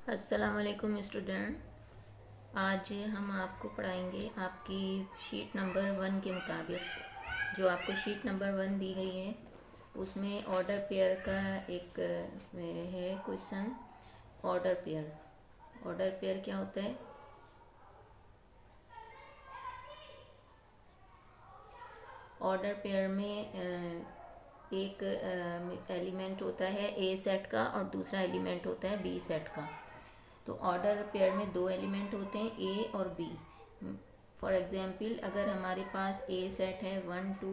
अस्सलाम वालेकुम स्टूडेंट। आज हम आपको पढ़ाएंगे आपकी शीट नंबर 1 के मुताबिक। जो आपको शीट नंबर 1 दी गई है उसमें ऑर्डर पेयर का एक है क्वेश्चन। ऑर्डर पेयर क्या होता है? ऑर्डर पेयर में एक एलिमेंट होता है ए सेट का और दूसरा एलिमेंट होता है बी सेट का। तो ऑर्डर पेयर में दो एलिमेंट होते हैं, ए और बी। फॉर एग्जांपल, अगर हमारे पास ए सेट है 1 2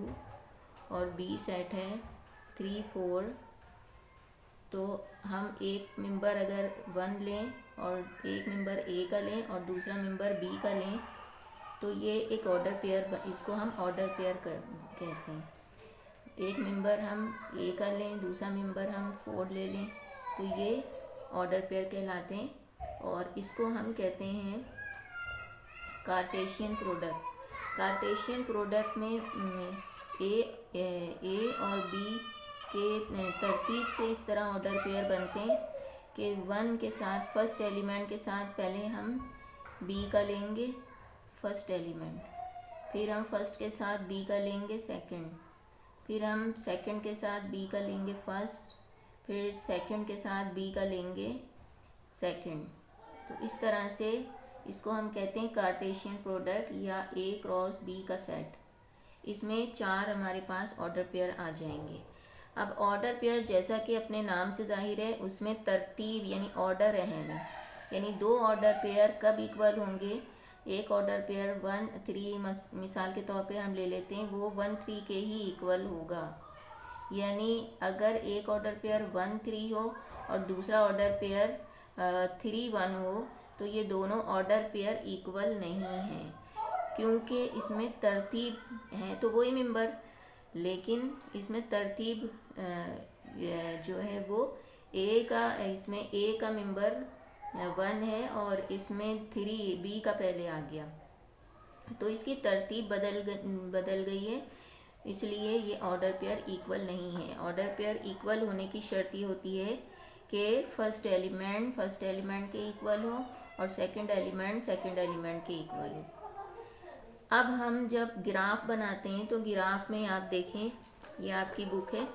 और बी सेट है 3 4, तो हम एक मेंबर अगर 1 लें और एक मेंबर ए का लें और दूसरा मेंबर बी का लें, तो ये एक ऑर्डर पेयर, इसको हम ऑर्डर पेयर कहते हैं। एक मेंबर हम ए का लें, दूसरा मेंबर हम 4 ले लें, तो ये ऑर्डर पेयर कहलाते हैं। और इसको हम कहते हैं कार्टेशियन प्रोडक्ट। कार्टेशियन प्रोडक्ट में ए और बी के तरतीब से इस तरह ऑर्डर पेयर बनते हैं कि 1 के साथ, फर्स्ट एलिमेंट के साथ पहले हम बी का लेंगे फर्स्ट एलिमेंट, फिर हम फर्स्ट के साथ बी का लेंगे सेकंड, फिर हम सेकंड के साथ बी का लेंगे फर्स्ट, फिर सेकंड के साथ बी का लेंगे सेकंड। तो इस तरह से इसको हम कहते हैं कार्टेशियन प्रोडक्ट या ए क्रॉस बी का सेट। इसमें 4 हमारे पास ऑर्डर पेयर आ जाएंगे। अब ऑर्डर पेयर जैसा कि अपने नाम से जाहिर है, उसमें तरतीब यानी ऑर्डर अहम है। यानी दो ऑर्डर पेयर कब इक्वल होंगे? एक ऑर्डर पेयर 1 3 मिसाल के तौर पे हम ले लेते हैं, वो 1 3 के ही इक्वल होगा। यानी अगर एक ऑर्डर पेयर 1 3 हो और दूसरा ऑर्डर पेयर 3 1 हो, तो ये दोनों ऑर्डर पेयर इक्वल नहीं हैं, क्योंकि इसमें तरतीब है तो वही मेंबर, लेकिन इसमें तरतीब जो है वो ए का, इसमें ए का मेंबर 1 है और इसमें 3 बी का पहले आ गया, तो इसकी तरतीब बदल गई है, इसलिए ये ऑर्डर पेयर इक्वल नहीं है। ऑर्डर पेयर इक्वल होने की शर्त ये होती है कि फर्स्ट एलिमेंट के इक्वल हो और सेकंड एलिमेंट के इक्वल हो। अब हम जब ग्राफ बनाते हैं तो ग्राफ में आप देखें, ये आपकी बुक है,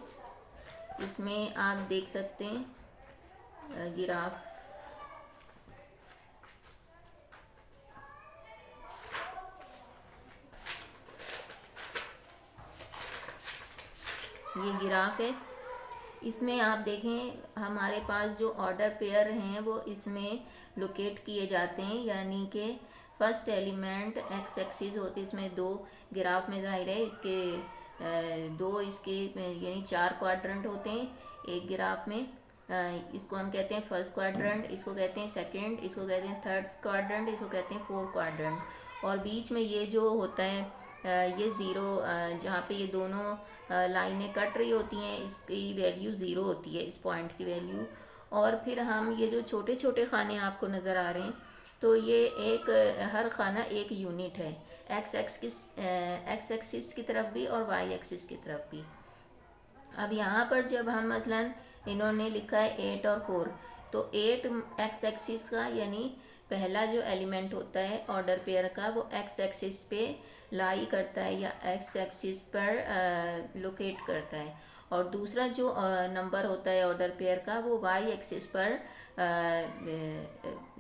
इसमें आप देख सकते हैं ग्राफ। ये ग्राफ है, इसमें आप देखें हमारे पास जो ऑर्डर पेयर हैं वो इसमें लोकेट किए जाते हैं। यानी कि फर्स्ट एलिमेंट एक्स एक्सिस होती है, इसमें दो ग्राफ में जाहिर है इसके दो इसके यानी 4 क्वाड्रेंट होते हैं एक ग्राफ में। इसको हम कहते हैं फर्स्ट क्वाड्रेंट, इसको कहते हैं सेकंड, इसको कहते हैं थर्ड क्वाड्रेंट, इसको कहते हैं फोर्थ क्वाड्रेंट। और बीच में ये जो होता है ये ज़ीरो, जहाँ पे ये दोनों लाइनें कट रही होती हैं, इसकी वैल्यू ज़ीरो होती है, इस पॉइंट की वैल्यू। और फिर हम ये जो छोटे छोटे खाने आपको नज़र आ रहे हैं, तो ये एक हर खाना एक यूनिट है, एक्स एक्सिस की तरफ भी और वाई एक्सिस की तरफ भी। अब यहाँ पर जब हम मसलन इन्होंने लिखा है 8 और 4, तो 8 एक्स एक्सिस का यानी पहला जो एलिमेंट होता है ऑर्डर पेयर का वो एक्स एक्सिस पे लाई करता है या एक्स एक्सिस पर लोकेट करता है, और दूसरा जो नंबर होता है ऑर्डर पेयर का वो वाई एक्सिस पर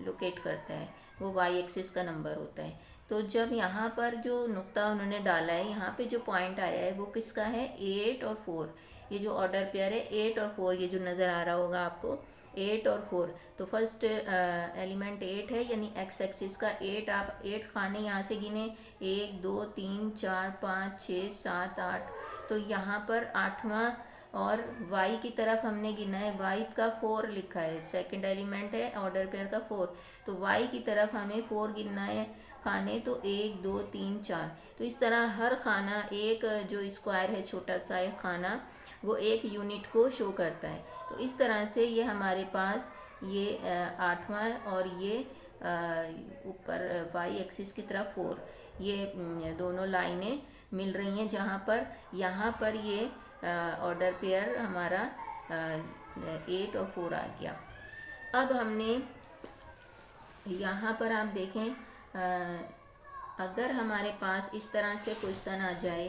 लोकेट करता है, वो वाई एक्सिस का नंबर होता है। तो जब यहाँ पर जो नुक्ता उन्होंने डाला है, यहाँ पे जो पॉइंट आया है वो किसका है? 8 और 4। ये जो ऑर्डर पेयर है 8 और 4, ये जो नज़र आ रहा होगा आपको 8 और 4, तो फर्स्ट एलिमेंट 8 है, यानी एक्स एक्सिस का 8। आप 8 खाने यहाँ से गिने, 1 2 3 4 5 6 7 8, तो यहाँ पर 8वां, और y की तरफ हमने गिना है, y का 4 लिखा है, सेकंड एलिमेंट है ऑर्डर पेयर का 4, तो y की तरफ हमें 4 गिनना है खाने, तो 1 2 3 4। तो इस तरह हर खाना एक जो स्क्वायर है छोटा सा एक खाना, वो एक यूनिट को शो करता है। तो इस तरह से ये हमारे पास ये 8वां और ये ऊपर वाई एक्सिस की तरफ 4, ये दोनों लाइनें मिल रही हैं, जहाँ पर यहाँ पर ये ऑर्डर पेयर हमारा 8 और 4 आ गया। अब हमने यहाँ पर आप देखें, अगर हमारे पास इस तरह से क्वेश्चन आ जाए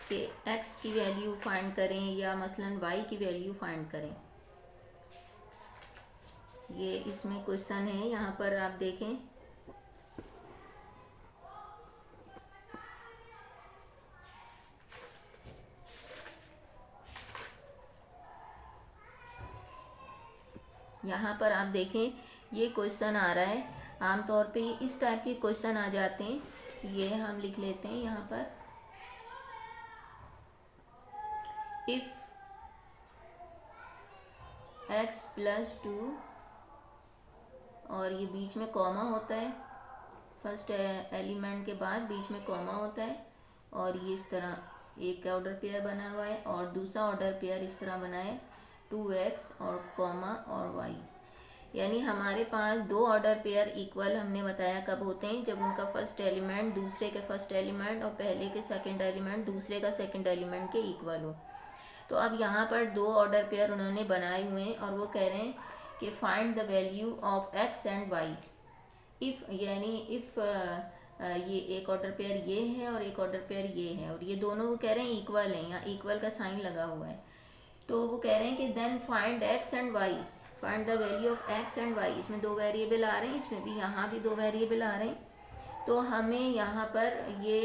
कि x की वैल्यू फाइंड करें या मसलन y की वैल्यू फाइंड करें, ये इसमें क्वेश्चन है। यहाँ पर आप देखें, यहाँ पर आप देखें ये क्वेश्चन आ रहा है। आमतौर पे इस टाइप के क्वेश्चन आ जाते हैं। ये हम लिख लेते हैं यहाँ पर, इफ x प्लस 2, और ये बीच में कॉमा होता है, फर्स्ट एलिमेंट के बाद बीच में कॉमा होता है, और ये इस तरह एक ऑर्डर पेयर बना हुआ है और दूसरा ऑर्डर पेयर इस तरह बना है 2x और कॉमा और y। यानी हमारे पास दो ऑर्डर पेयर इक्वल हमने बताया कब होते हैं, जब उनका फर्स्ट एलिमेंट दूसरे के फर्स्ट एलिमेंट और पहले के सेकंड एलिमेंट दूसरे का सेकंड एलिमेंट के इक्वल हो। तो अब यहाँ पर दो ऑर्डर पेयर उन्होंने बनाए हुए हैं और वो कह रहे हैं कि find the value of x and y। If यानी इफ़ ये एक ऑर्डर पेयर ये है और एक ऑर्डर पेयर ये है, और ये दोनों वो कह रहे हैं इक्वल हैं, यहाँ इक्वल का साइन लगा हुआ है। तो वो कह रहे हैं कि then find x and y, find the value of x and y। इसमें दो वेरिएबल आ रहे हैं, इसमें भी, यहाँ भी दो वेरिएबल आ रहे हैं। तो हमें यहाँ पर ये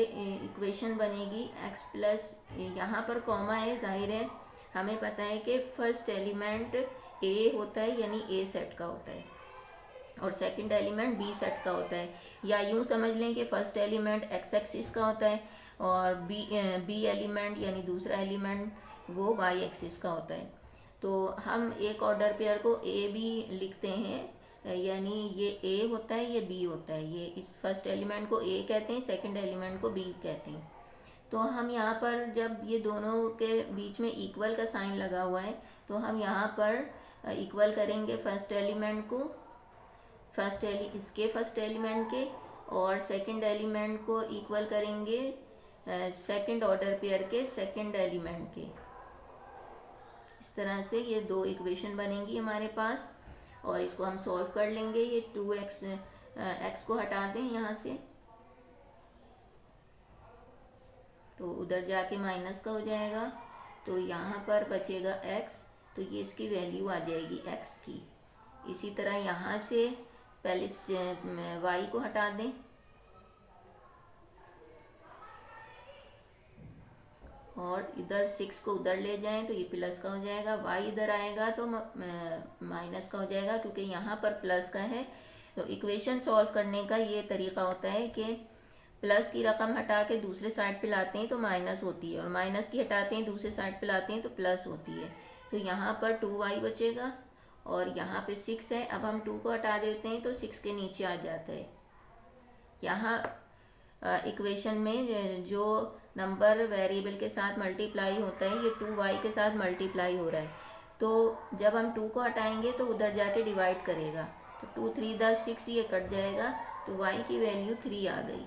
इक्वेशन बनेगी x प्लस, यहाँ पर कॉमा है, जाहिर है हमें पता है कि फर्स्ट एलिमेंट a होता है यानी a सेट का होता है और सेकंड एलिमेंट b सेट का होता है, या यूँ समझ लें कि फर्स्ट एलिमेंट x एक्सिस का होता है और b एलिमेंट यानी दूसरा एलिमेंट वो y एक्सिस का होता है। तो हम एक ऑर्डर पेयर को a b लिखते हैं, यानी ये a होता है ये b होता है, ये इस फर्स्ट एलिमेंट को a कहते हैं, सेकंड एलिमेंट को b कहते हैं। तो हम यहाँ पर जब ये दोनों के बीच में इक्वल का साइन लगा हुआ है तो हम यहाँ पर इक्वल करेंगे फर्स्ट एलिमेंट को इसके फर्स्ट एलिमेंट के, और सेकंड एलिमेंट को इक्वल करेंगे सेकंड ऑर्डर पेयर के सेकंड एलिमेंट के। इस तरह से ये दो इक्वेशन बनेंगी हमारे पास और इसको हम सॉल्व कर लेंगे। ये 2x x को हटा दें यहाँ से, तो उधर जाके माइनस का हो जाएगा, तो यहाँ पर बचेगा x, तो ये इसकी वैल्यू आ जाएगी x की। इसी तरह यहाँ से पहले y को हटा दें और इधर 6 को उधर ले जाएं तो ये प्लस का हो जाएगा, y इधर आएगा तो माइनस का हो जाएगा क्योंकि यहाँ पर प्लस का है। तो इक्वेशन सॉल्व करने का ये तरीका होता है कि प्लस की रकम हटा के दूसरे साइड पे लाते हैं तो माइनस होती है, और माइनस की हटाते हैं दूसरे साइड पे लाते हैं तो प्लस होती है। तो यहाँ पर 2y बचेगा और यहाँ पे 6 है। अब हम 2 को हटा देते हैं तो 6 के नीचे आ जाता है। यहाँ इक्वेशन में जो नंबर वेरिएबल के साथ मल्टीप्लाई होता है ये 2y के साथ मल्टीप्लाई हो रहा है, तो जब हम 2 को हटाएंगे तो उधर जाके डिवाइड करेगा, तो 2 3 10 6 ये कट जाएगा, तो y की वैल्यू 3 आ गई।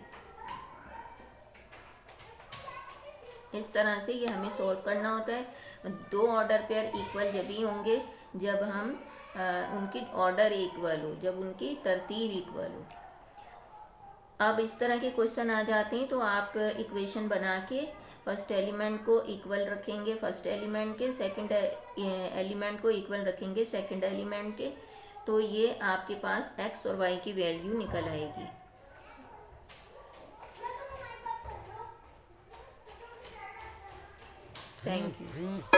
इस तरह से ये हमें सॉल्व करना होता है। दो ऑर्डर पेयर इक्वल जब ही होंगे जब हम उनकी ऑर्डर इक्वल हो, जब उनकी तरतीब इक्वल हो। अब इस तरह के क्वेश्चन आ जाते हैं तो आप इक्वेशन बना के फर्स्ट एलिमेंट को इक्वल रखेंगे फर्स्ट एलिमेंट के, सेकंड एलिमेंट को इक्वल रखेंगे सेकंड एलिमेंट के, तो ये आपके पास x और y की वैल्यू निकल आएगी। Thank you.